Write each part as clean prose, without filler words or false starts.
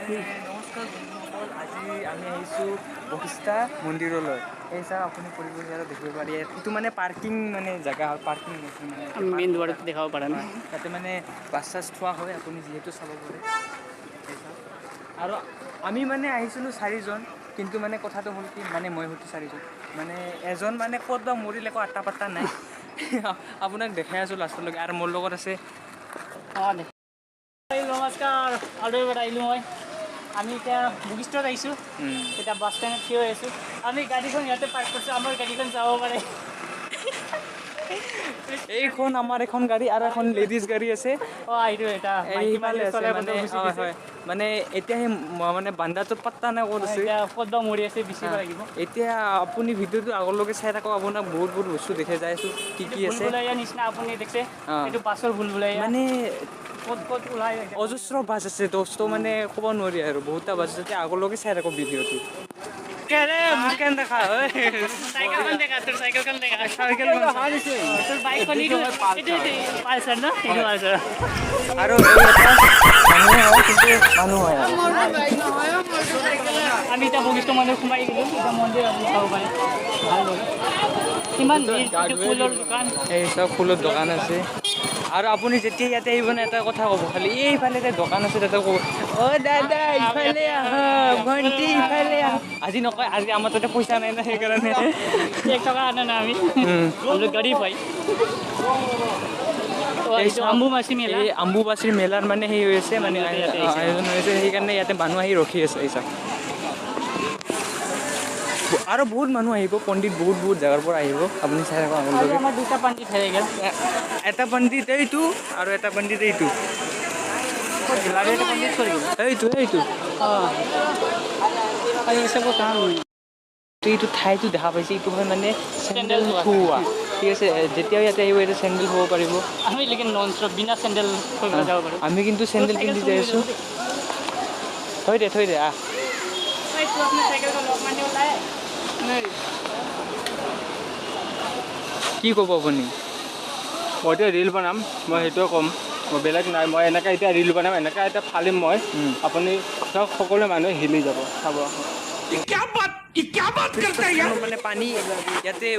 নমস্কাৰ বন্ধুসকল, আজি আমি আহিছোঁ বশিষ্ঠা মন্দিৰলৈ। এই চাওক আপুনি পৰিৱেশ দেখিব পাৰি, এইটো মানে পাৰ্কিং মানে জেগা হয়, পাৰ্কিং মানে মেইন দুৱাৰত দেখাব পাৰা নাই। তাতে মানে বাছ চাছ থোৱা হয়, আপুনি যিহেতু চাব পাৰে। আৰু আমি মানে আহিছিলোঁ 4জন, কিন্তু মানে কথাটো হ'ল কি মানে মই সৈতে 4জন মানে এজন মানে ক'ত বা মৰিল একো আত্তা পাত্তা নাই। আপোনাক দেখাই আছোঁ লাষ্টলৈকে, আৰু মোৰ লগত আছে নমস্কাৰ, আৰু এবাৰ আহিলোঁ মই। আমি এতিয়া বশিষ্ঠত আহিছোঁ, এতিয়া বাছ ষ্টেণ্ডত থিয় হৈ আছোঁ। আমি গাড়ীখন ইয়াতে পাৰ্ক কৰিছোঁ, আমাৰ গাড়ীখন যাব পাৰে। এইখন আমাৰ এখন গাড়ী আৰু এখন লেডিজ গাড়ী আছে। এইটো এটা এইফালে আছে মানে হয় মানে এতিয়া সেই মানে বান্দাটো পাত্তা নাই ক'ত আছে। এতিয়া ক'ত বা মৰি আছে বিচাৰিব লাগিব। এতিয়া আপুনি ভিডিঅ'টো আগলৈকে চাই থাকক, আপোনাক বহুত বহুত বস্তু দেখে যাই আছোঁ কি এইটো কি আছে। ভুলভুলাইয়া নিচিনা আপুনি দেখিছে, এইটো বাছৰ ভুলভুলাইয়া মানে ক'ত ক'ত ওলাই অজস্ৰ বাছ আছে দোস্ত, মানে ক'ব নোৱাৰি আৰু বহুতটা বাছ আছে। তেতিয়া আগলৈকে চাই থাকক ভিডিঅ'টো। দেখা চাইকেলখন দেখা, তোৰ চাইকেলখন দেখা। চাইকেল তোৰ বাইকখন এইটো পালচাৰ ন, এইটো পালচাৰ। আৰু মানুহে হয়, কিন্তু মানুহ হয় আৰু আমি এতিয়া বশিষ্ঠ মন্দিৰ সোমাই গ'লোঁ, এতিয়া মন্দিৰ আমি চাব পাৰিম ভালদৰে। কিমান ভিৰ, এইটো ফুলৰ দোকান। এই চব ফুলৰ দোকান আছে। আৰু আপুনি যেতিয়া ইয়াতে আহিব ন, এটা কথা ক'ব, খালি এইফালে যে দোকান আছে তাতে ক'ব, অ' দাদা ইফালে আহক, ভণ্টি ইফালে আহক। আজি নকয়, আজি আমাৰ তাতে পইচা নাই না, সেইকাৰণে 1 টকা আনা নাই আমি, গৰীব হয়। এই অম্বুবাচী মেলাৰ মানে সেই হৈ আছে, মানে আয়োজন হৈ আছে, সেইকাৰণে ইয়াতে মানুহ আহি ৰখি আছে। এই চাওক আৰু বহুত মানুহ আহিব, পণ্ডিত বহুত বহুত জেগাৰ পৰা আহিব, আপুনি চাই থাকক আগলৈকে। আমাৰ দুটা পণ্ডিত হৈ গ'ল। এটা পণ্ডিত এইটো আৰু এটা পণ্ডিত এইটো। এইটো এইটো ঠাইতো দেখা পাইছে, এইটো হয় মানে চেণ্ডেল থোৱা। ঠিক আছে, যেতিয়াও ইয়াতে আহিব, ইয়াতে চেণ্ডেল থ'ব পাৰিব। আমি লেকিন নন ষ্টপ বিনা চেণ্ডেল থৈ পেলাই যাব পাৰোঁ। আমি কিন্তু চেণ্ডেল পিন্ধি যাই আছোঁ। থৈ দে আহ। কি ক'ব আপুনি? মই এতিয়া ৰিল বনাম, মই সেইটোৱে ক'ম। মই বেলেগ নাই, মই এনেকৈ এতিয়া ৰিল বনাম, এনেকৈ এতিয়া ফালিম মই। আপুনি চব সকলো মানুহে হিলি যাব চাব। মানে পানী ইয়াতে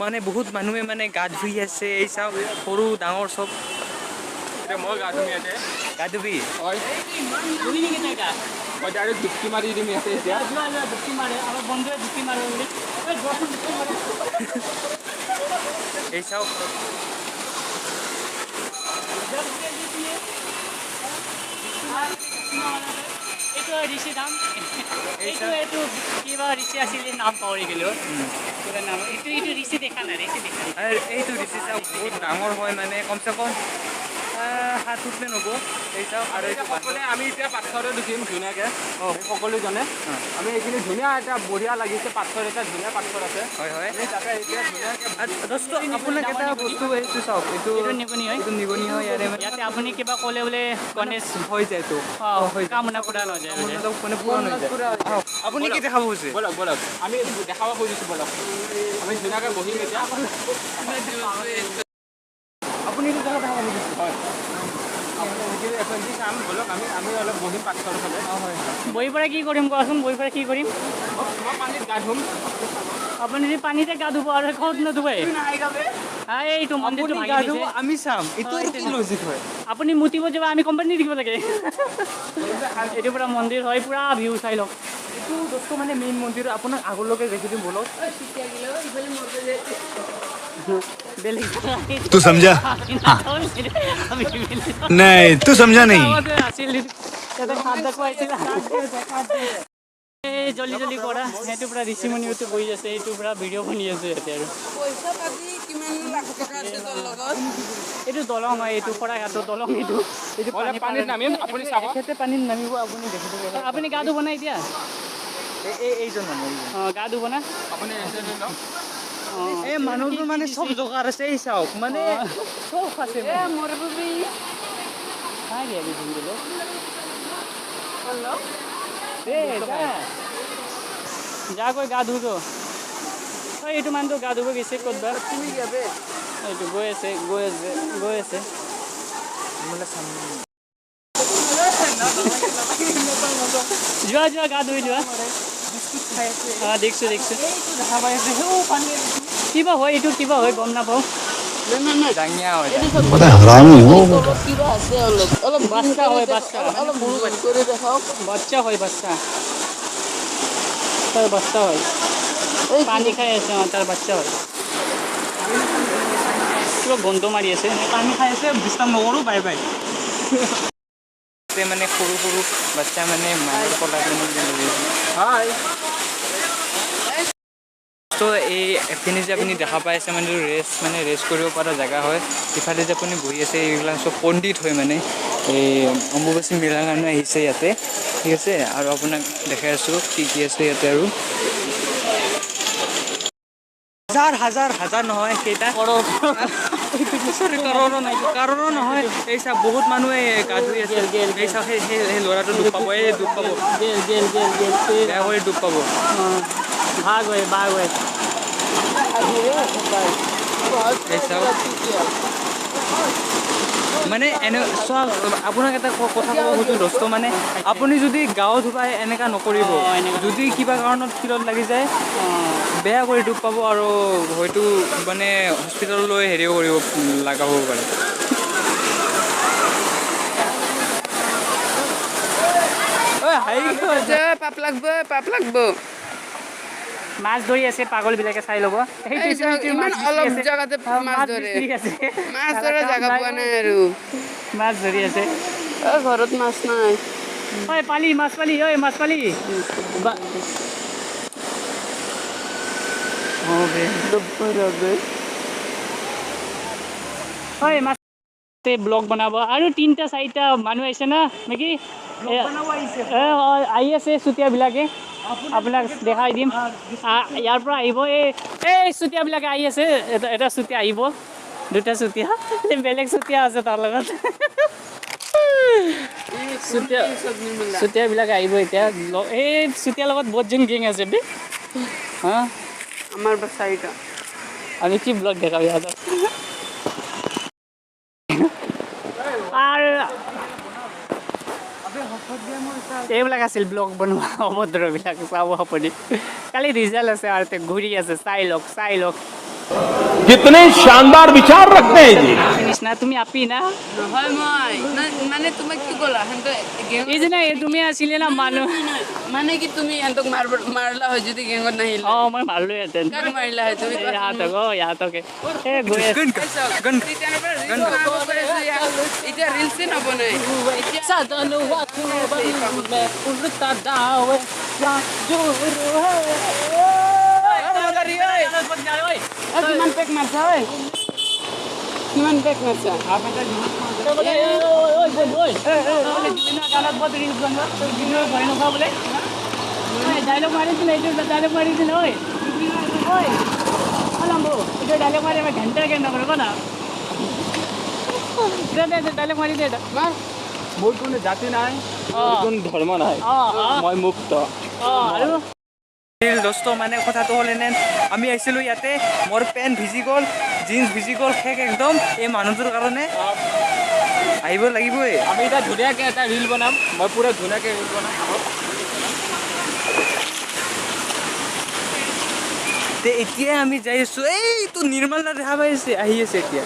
মানে বহুত মানুহে মানে গা ধুই আছে। এই চাওক সৰু ডাঙৰ চব। এতিয়া মই গা ধুম ইয়াতে। গা ধুবি? হয়। মই ডাইৰেক্ট ডুবকি মাৰি দিম ইয়াতে এতিয়া। ডুবকি মাৰে, আমাৰ বন্ধুৱে ডুবকি মাৰে বুলি। এই চাওক। এইটো ঋষি ধাম, এইটো কিবা ঋষি আছিলে, নাম পাহৰি গ'লোঁ। এইটো ঋষি দেখা নাই, ঋষি দেখা নাই। এইটো ঋষি চাওক, বহুত ডাঙৰ হয়, মানে কমচে কম 7 ফুটমান হ'ব। এই চাওক, আৰু এইটো সকলোৱে আমি এতিয়া পাথৰত উঠিম ধুনীয়াকৈ, সকলোজনে। আমি এইখিনি ধুনীয়া এটা বঢ়িয়া লাগিছে, পাথৰ এটা ধুনীয়া পাথৰ আছে। হয় হয়। আমি তাতে এতিয়া ধুনীয়াকৈ দোস্ত, আপোনাক এটা বস্তু এইটো চাওক, এইটো নিগনি হয়। এইটো নিগনি হয় ইয়াৰে। ইয়াতে আপুনি কিবা ক'লে বোলে গণেশ হৈ যায় তো, কামনা পূৰণ হৈ যায় বোলে। মানে পূৰণ হৈ যায়। আপুনি কি দেখাব খুজিছে? ব'লক ব'লক, আমি দেখাব খুজিছোঁ, ব'লক। আমি ধুনীয়াকৈ বহিম এতিয়া। আপুনি এইটো জেগা দেখাব খুজিছে? হয়। চাম, ব'লক আমি অলপ বহিম পাথৰৰ ফালে। হয়। বহি পেলাই কি কৰিম কোৱাচোন, বহি পেলাই কি কৰিম? মই পানীত গা ধুম। আপুনি যদি পানীতে গা ধুব আৰু ক'ত নুধুৱে? এইটো মন্দিৰটো ভাঙি দিছে। আমি চাম, এইটো কি লজিক হয়? আপুনি মুতিব যাব, আমি কোম্পানী দিব লাগে। এইটো পুৰা মন্দিৰ হয়, পুৰা ভিউ চাই লওক। এইটো বস্তু মানে মেইন মন্দিৰ, আপোনাক আগলৈকে দেখি দিম ব'লক। तू समझा? हाँ। नहीं, तू समझा नहीं। জলদি জলদি কৰা, সেইটো পুৰা ঋষিমুনিটো বহি আছে, এইটো পুৰা ভিডিঅ' বনি আছে ইয়াতে আৰু। এইটো দলং হয়, এইটো শৰাইঘাটৰ দলং এইটো। পানীত নামিম, আপুনি চাব। এখেতে পানীত নামিব, আপুনি দেখি দিব। আপুনি গা ধুব না এতিয়া? এইজন মানুহ। গা ধুব না? আপুনি লওক। এই মানুহটো মানে চব জোগাৰ আছে, এই চাওক মানে চব আছে। যা গৈ গা ধুব। এইটো মানুহটো গা ধুব গৈছে ক'তবা। এইটো গৈ আছে। যোৱা যোৱা গা ধুই যোৱা অঁ দেখিছোঁ কিবা হয় এইটো কিবা হয় গম নাপাওঁ ডাঙিয়া হয় बड़ा हरामी हो কিবা আছে অলপ বাচ্চা হয় বাচ্চা অলপ কৰি দেখাওক বাচ্চা হয় বাচ্চা তাৰ বাচ্চা হয় পানী খাই আছে অঁ তাৰ বাচ্চা হয় কিবা গোন্ধ মাৰি আছে পানী খাই আছে বিশ্ৰাম নকৰোঁ বাই বাই মানে সৰু সৰু বাচ্চা মানে মাইনৰ পৰা হাই তো এই এপিনে যে আপুনি দেখা পাই আছে মানে ৰেষ্ট কৰিব পৰা জেগা হয় ইফালে যে আপুনি বহি আছে এইবিলাক চব পণ্ডিত হয় মানে এই অম্বুবাচী মেলাৰ কাৰণে আহিছে ইয়াতে ঠিক আছে আৰু আপোনাক দেখাই আছোঁ কি কি আছে ইয়াতে আৰু হাজাৰ নহয় কেইটা কাৰো নহয় এই চাওক বহুত মানুহে গা ধুই আছে এই চাওক সেই ল'ৰাটো দুখ পাব বেয়া কৰি দুখ পাব ভাগ হয় এই চাওক মানে এনে চোৱা আপোনাক এটা কথা ক'ব খোজোঁ দোস্ত মানে আপুনি যদি গাঁৱত ধুবাই এনেকুৱা নকৰিব যদি কিবা কাৰণত শিৰত লাগি যায় বেয়া কৰি দুখ পাব আৰু হয়তো মানে হস্পিটেললৈ হেৰিও কৰিব লগা হ'ব পাৰে পাপ লাগব মাছ ধৰি আছে পাগলবিলাকে চাই ল'ব ইমান অলপ জেগাতে মাছ ধৰে মাছ ধৰা জেগা পোৱা নাই আৰু মাছ ধৰি আছে ঘৰত মাছ নাই ঐ পালি মাছ পালি হয় মাছ ব্লগ বনাব আৰু 3-4টা মানুহ আহিছে না নেকি আহি আছে চুতীয়াবিলাকে আপোনাক দেখাই দিম ইয়াৰ পৰা আহিব এই চুতীয়াবিলাকে আহি আছে এটা চুতীয়া আহিব 2টা চুতীয়া বেলেগ চুতীয়া আছে তাৰ লগত চুতীয়াবিলাকে আহিব এতিয়া এই চুতীয়াৰ লগত বহুতজন গেং আছে বে হা আমাৰ 4টা আমি কি ব্লগ দেখাবি সিহঁতক আৰ এইবিলাক আছিল ব্লগ বনোৱা অভদ্ৰবিলাক চাব আপুনি কালি ৰিজাল্ট আছে আৰু ঘূৰি আছে চাই লওক कितने शानदार विचार रखते हैं जी নিচিনা তুমি আপি না নহয় মই মানে তোমাক কি ক'লা এই যে না তুমি আছিলে না মানুহ মানে কি তুমি এন্তক মাৰলা হয় যদি গেঙত নাহিল অ মই মাৰলোহেঁতেন কাক মাৰিলা হয় তুমি ইয়াতকে গৈ আছে এতিয়া ৰিলছে নবনাই কিমান পেক মাৰছা ঐ কিমান পেক মাৰছা ডাইলগ মাৰিছিলে ডাইলগ মাৰিছিলে ডাইলগ মাৰি আমি ঘণ্টা কেন নকৰিব না ডাইলগ মাৰি দে মোৰ কোনো জাতি নাই কোনো ধৰ্ম নাই মই মুক্ত আৰু দোস্ত মানে কথাটো হ'ল এনে আমি আহিছিলোঁ ইয়াতে মোৰ পেণ্ট ভিজি গ'ল জিন্স ভিজি গ'ল শেষ একদম এই মানুহটোৰ কাৰণে আহিব লাগিবই আমি এতিয়া ধুনীয়াকৈ এটা ৰিল বনাম মই পুৰা ধুনীয়াকৈ ৰিল বনাম এতিয়াই আমি যাই আছোঁ এইটো নিৰ্মল দা দেখা পাই আছে আহি আছে এতিয়া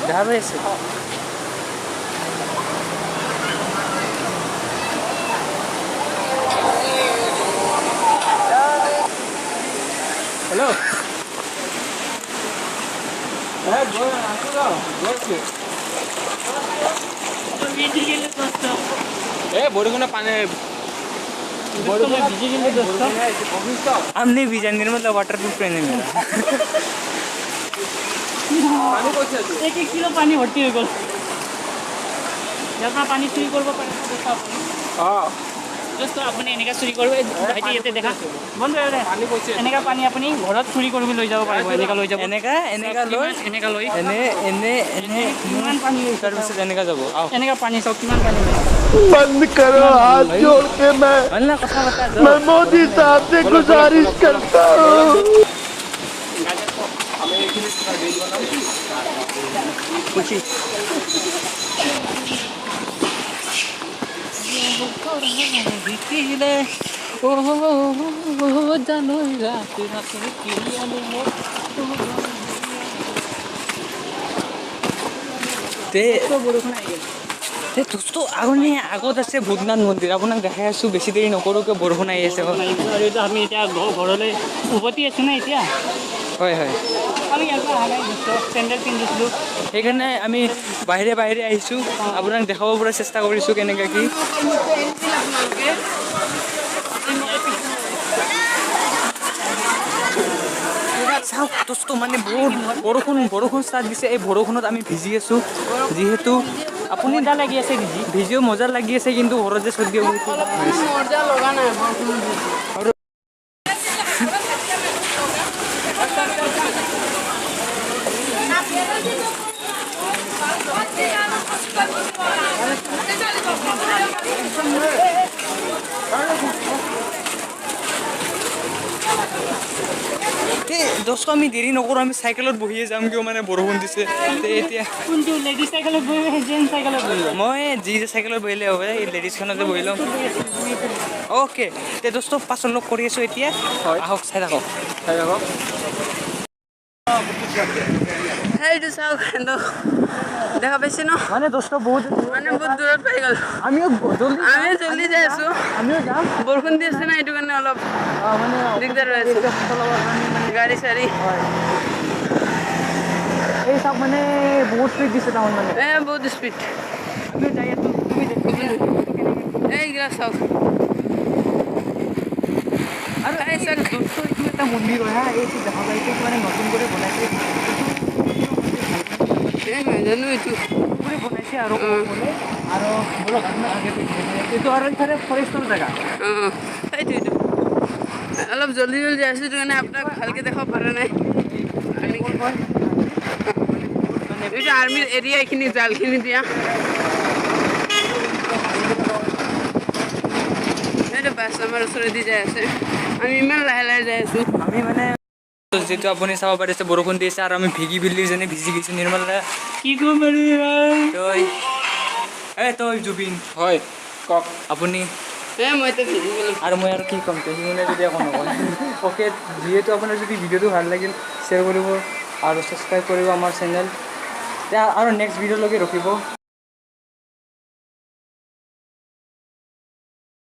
দেখা পাই আছে হেল্ল' বৰষুণৰ পানী हम नहीं भीजा निर्मल वाटर प्रूफ पहने मेरा एक किलो पानी भर्ती হৈ গ'ল ইয়াৰ পৰা পানী চুৰি কৰিব পাৰে দোস্ত আপুনি এনেকৈ চুৰি কৰিব ভাইটি ইয়াতে দেখা বন্ধু এনেকুৱা পানী আপুনি ঘৰত চুৰি কৰিব লৈ যাব পাৰিব এনেকুৱা লৈ কিমান পানী তাৰপিছত এনেকুৱা যাব এনেকুৱা পানী চাওক কিমান পানী बंद करो हाथ जोड़ के কথা বতা मैं मोदी साहब से गुजारिश करता हूँ দোস্ত আগত আছে ভূতনাথ মন্দিৰ আপোনাক দেখাই আছোঁ বেছি দেৰি নকৰোঁকৈ বৰষুণ আহি আছে এইটো আমি এতিয়া ঘৰলৈ উভতি আছোঁ না এতিয়া হয় হয় আমি ইয়াৰ পৰা অহা নাই চেণ্ডেল পিন্ধিছিলোঁ সেইকাৰণে আমি বাহিৰে বাহিৰে আহিছোঁ আপোনাক দেখাব পৰা চেষ্টা কৰিছোঁ কেনেকৈ কি চাওক দোস্ত মানে বহুত বৰষুণ ষ্টাৰ্ট দিছে এই বৰষুণত আমি ভিজি আছোঁ যিহেতু আপুনি মজা লাগি আছে ভিজিও মজা লাগি আছে কিন্তু ঘৰত যে চৰ্দি হ'ব মজা লগা নাই বৰষুণ দোস্ত আমি দেৰি নকৰোঁ আমি চাইকেলত বহিয়ে যাম কিয় মানে বৰষুণ দিছে এতিয়া কোনটো লেডিজ চাইকেলত বহিব জেণ্টছ চাইকেলত বহিব মই যি চাইকেলত বহিলে হ'ব এই লেডিজখনতে বহি লওঁ অ'কে তে দোস্ত পাছত লগ কৰি আছোঁ এতিয়া আহক চাই থাকক সেইটো চাওক দেখা পাইছে ন মানে দোস্ত বহুত মানে বহুত দূৰত পাই গ'ল আমিও জল্দি যাই আছোঁ আমিও যাম বৰষুণ দি আছে না সেইটো কাৰণে অলপ মানে দিগদাৰ হৈ আছে গাড়ী চাড়ী এই চাওক মানে বহুত স্পীড দিছে তাহোন মানে বহুত স্পীড আমিও যাই আছোঁ তুমি এইগিলা চাওক আৰু এই চাওক দোস্ত এইটো এটা মন্দিৰ হয় হা এইটো দেখা পাই এইটো মানে নতুন কৰি বনাইছে নাজানো এইটো কৰি বনাইছে আৰু আৰু বলক আপোনাৰ আগে এইটো আৰু ইফালে ফৰেষ্টৰ জেগা সেইটোৱেইটো অলপ জল্দি যাই আছোঁ সেইটো কাৰণে আপোনাক ভালকৈ দেখাব পৰা নাই এইটো আৰ্মিৰ এৰিয়া এইখিনি জালখিনি দিয়া এইটো বাছ আমাৰ ওচৰেদি যাই আছে আমি ইমান লাহে লাহে যাই আছোঁ আমি মানে যিটো আপুনি চাব পাৰিছে বৰষুণ দিছে আৰু আমি ভিগি বিল্লি যেনে ভিজি গৈছোঁ নিৰ্মল কি ক'ম আৰু তই জুবিন হয় কওক আপুনি মই এতিয়া ভিজি গ'লোঁ আৰু মই আৰু কি ক'ম সিমানে যদি একো নকয় অ'কে যিহেতু আপোনাৰ যদি ভিডিঅ'টো ভাল লাগিল শ্বেয়াৰ কৰিব আৰু ছাবস্ক্ৰাইব কৰিব আমাৰ চেনেল আৰু নেক্সট ভিডিঅ'লৈকে ৰখিব